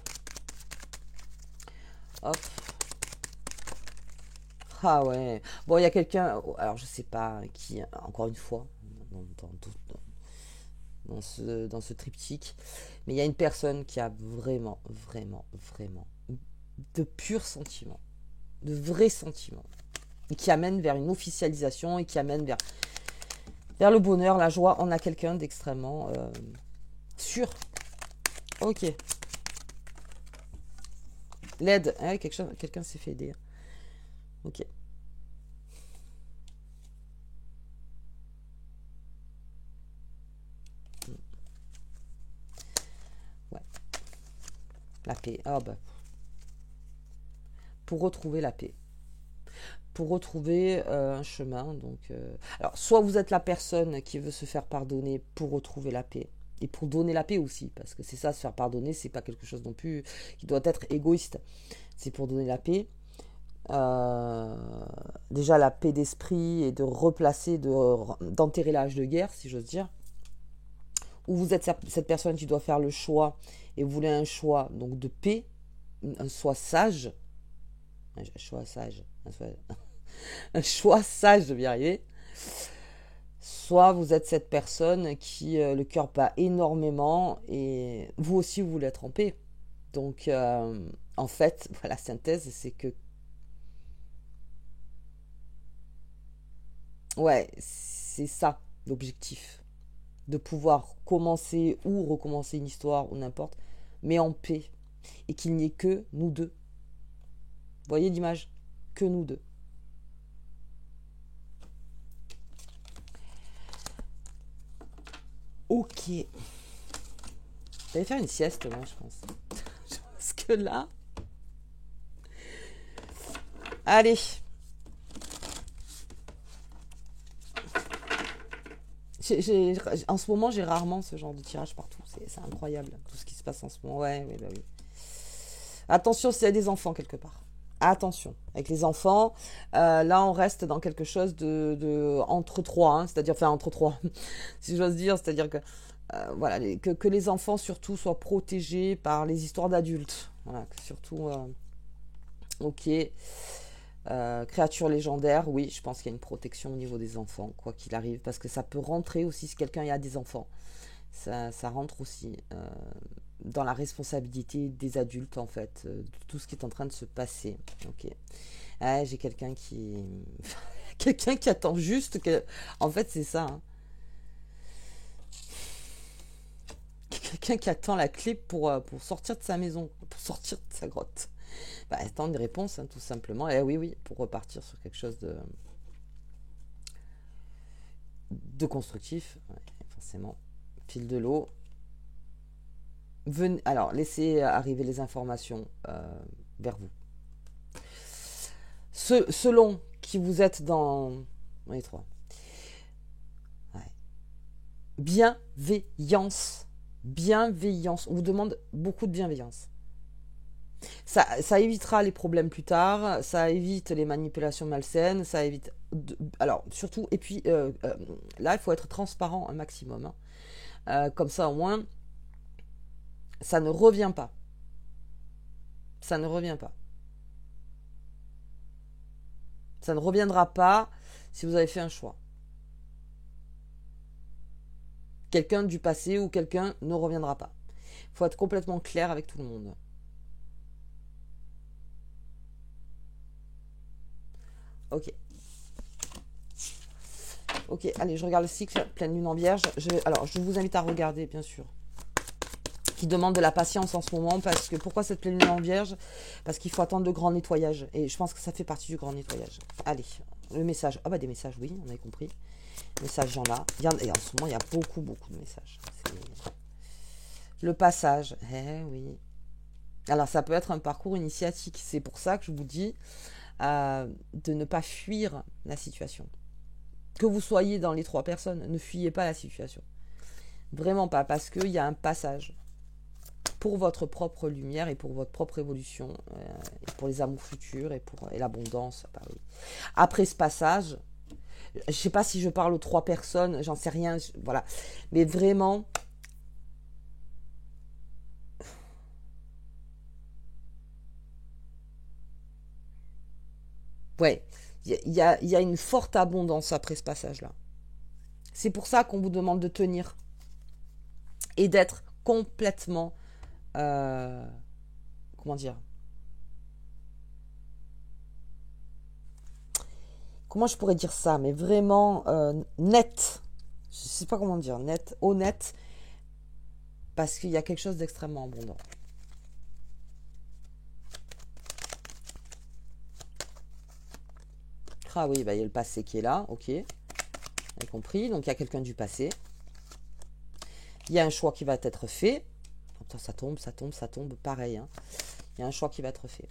Hop. Ah ouais. Bon, il y a quelqu'un, alors je sais pas qui, encore une fois, dans ce triptyque, mais il y a une personne qui a vraiment, vraiment, vraiment de purs sentiments, de vrais sentiments, et qui amène vers une officialisation et qui amène vers le bonheur, la joie. On a quelqu'un d'extrêmement sûr. Ok. L'aide, hein, quelqu'un s'est fait aider. Ok. Ouais. La paix. Ah bah. Pour retrouver la paix. Pour retrouver un chemin. Donc, alors, soit vous êtes la personne qui veut se faire pardonner pour retrouver la paix. Et pour donner la paix aussi. Parce que c'est ça, se faire pardonner, c'est pas quelque chose non plus qui doit être égoïste. C'est pour donner la paix. Déjà la paix d'esprit et de replacer, d'enterrer l'âge de guerre, si j'ose dire. Ou vous êtes cette personne qui doit faire le choix et vous voulez un choix donc de paix, un choix sage, un choix sage, un choix sage, je vais y arriver. Soit vous êtes cette personne qui le cœur bat énormément et vous aussi vous voulez être en paix. Donc en fait, la synthèse, c'est que ouais, c'est ça l'objectif. De pouvoir commencer ou recommencer une histoire ou n'importe, mais en paix. Et qu'il n'y ait que nous deux. Vous voyez l'image? Que nous deux. Ok. J'allais faire une sieste, moi, je pense. Parce que là... Allez. En ce moment, j'ai rarement ce genre de tirage partout. C'est incroyable, tout ce qui se passe en ce moment. Ouais, oui, bah oui. Attention s'il y a des enfants quelque part. Attention, avec les enfants, là on reste dans quelque chose de entre trois, hein, c'est-à-dire, enfin entre trois, si j'ose dire, c'est-à-dire que, voilà, que les enfants surtout soient protégés par les histoires d'adultes. Voilà, que surtout, ok, créatures légendaires, oui, je pense qu'il y a une protection au niveau des enfants, quoi qu'il arrive, parce que ça peut rentrer aussi si quelqu'un a des enfants. Ça rentre aussi dans la responsabilité des adultes, en fait, de tout ce qui est en train de se passer. Ok. Ah, j'ai quelqu'un qui. quelqu'un qui attend juste que. En fait, c'est ça. Hein. Quelqu'un qui attend la clé pour sortir de sa maison, pour sortir de sa grotte. Bah, attendre une réponse, hein, tout simplement. Et oui, oui, pour repartir sur quelque chose de constructif, ouais, forcément. Fil de l'eau. Alors, laissez arriver les informations vers vous. Selon qui vous êtes dans les trois. Ouais. Bienveillance. Bienveillance. On vous demande beaucoup de bienveillance. Ça évitera les problèmes plus tard, ça évite les manipulations malsaines, ça évite. Alors, surtout, et puis là, il faut être transparent un maximum. Hein. Comme ça, au moins, ça ne revient pas. Ça ne revient pas. Ça ne reviendra pas si vous avez fait un choix. Quelqu'un du passé ou quelqu'un ne reviendra pas. Il faut être complètement clair avec tout le monde. Ok. Ok, allez, je regarde le cycle pleine lune en vierge. Alors, je vous invite à regarder, bien sûr. Qui demande de la patience en ce moment, parce que pourquoi cette pleine lune en vierge? Parce qu'il faut attendre le grand nettoyage. Et je pense que ça fait partie du grand nettoyage. Allez, le message. Ah bah des messages, oui, on avait compris. Message, il y en a. Et en ce moment, il y a beaucoup, beaucoup de messages. Le passage. Eh oui. Alors, ça peut être un parcours initiatique. C'est pour ça que je vous dis de ne pas fuir la situation. Que vous soyez dans les trois personnes, ne fuyez pas la situation. Vraiment pas, parce qu'il y a un passage pour votre propre lumière et pour votre propre évolution, et pour les amours futurs et l'abondance. Bah oui. Après ce passage, je ne sais pas si je parle aux trois personnes, j'en sais rien, voilà. Mais vraiment, ouais, il y a une forte abondance après ce passage-là. C'est pour ça qu'on vous demande de tenir et d'être complètement, euh, comment dire, comment je pourrais dire ça, mais vraiment net. Je sais pas comment dire, net, honnête, parce qu'il y a quelque chose d'extrêmement abondant. Ah oui, bah, il y a le passé qui est là, ok. Vous avez compris, donc il y a quelqu'un du passé. Il y a un choix qui va être fait. Attends, ça tombe, ça tombe, ça tombe, pareil. Hein. Il y a un choix qui va être fait.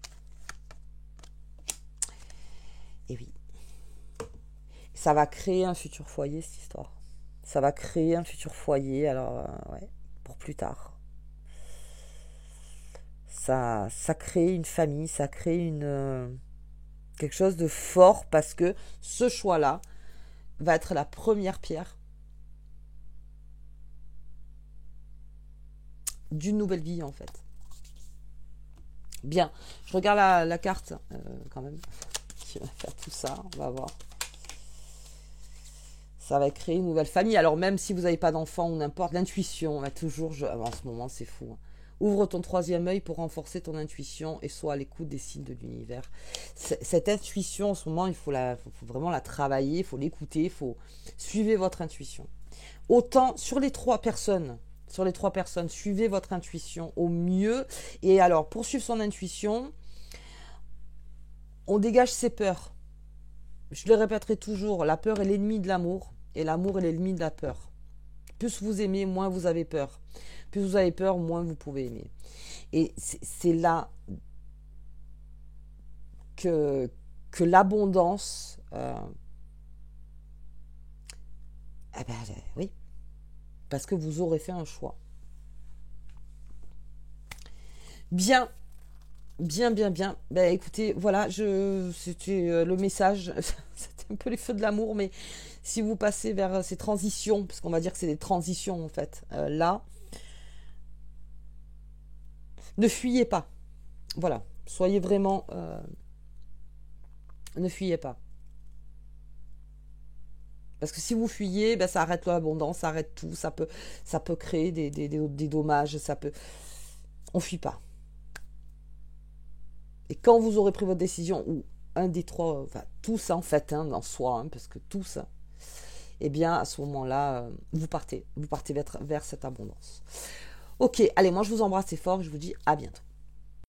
Et oui. Ça va créer un futur foyer, cette histoire. Ça va créer un futur foyer, alors, ouais, pour plus tard. Ça crée une famille, ça crée quelque chose de fort parce que ce choix-là va être la première pierre d'une nouvelle vie en fait. Bien, je regarde la carte quand même qui va faire tout ça, on va voir. Ça va créer une nouvelle famille. Alors même si vous n'avez pas d'enfant ou n'importe, l'intuition va toujours, en ce moment c'est fou. Hein. Ouvre ton troisième œil pour renforcer ton intuition et sois à l'écoute des signes de l'univers. Cette intuition, en ce moment, faut vraiment la travailler, il faut l'écouter, il faut suivre votre intuition. Autant sur les trois personnes, suivez votre intuition au mieux. Et alors, pour suivre son intuition, on dégage ses peurs. Je le répéterai toujours, la peur est l'ennemi de l'amour et l'amour est l'ennemi de la peur. Plus vous aimez, moins vous avez peur. Plus vous avez peur, moins vous pouvez aimer. Et c'est là que l'abondance Eh ben, oui, parce que vous aurez fait un choix. Bien, bien, bien, bien. Ben écoutez, voilà, c'était le message. C'était un peu les feux de l'amour, mais si vous passez vers ces transitions, parce qu'on va dire que c'est des transitions en fait, là, ne fuyez pas. Voilà, soyez vraiment, ne fuyez pas. Parce que si vous fuyez, ben, ça arrête l'abondance, ça arrête tout, ça peut créer des dommages, ça peut. On fuit pas. Et quand vous aurez pris votre décision, ou un des trois, enfin tous en fait, hein, en soi, hein, parce que tous, eh bien à ce moment-là, vous partez vers cette abondance. Ok, allez, moi je vous embrasse fort et je vous dis à bientôt.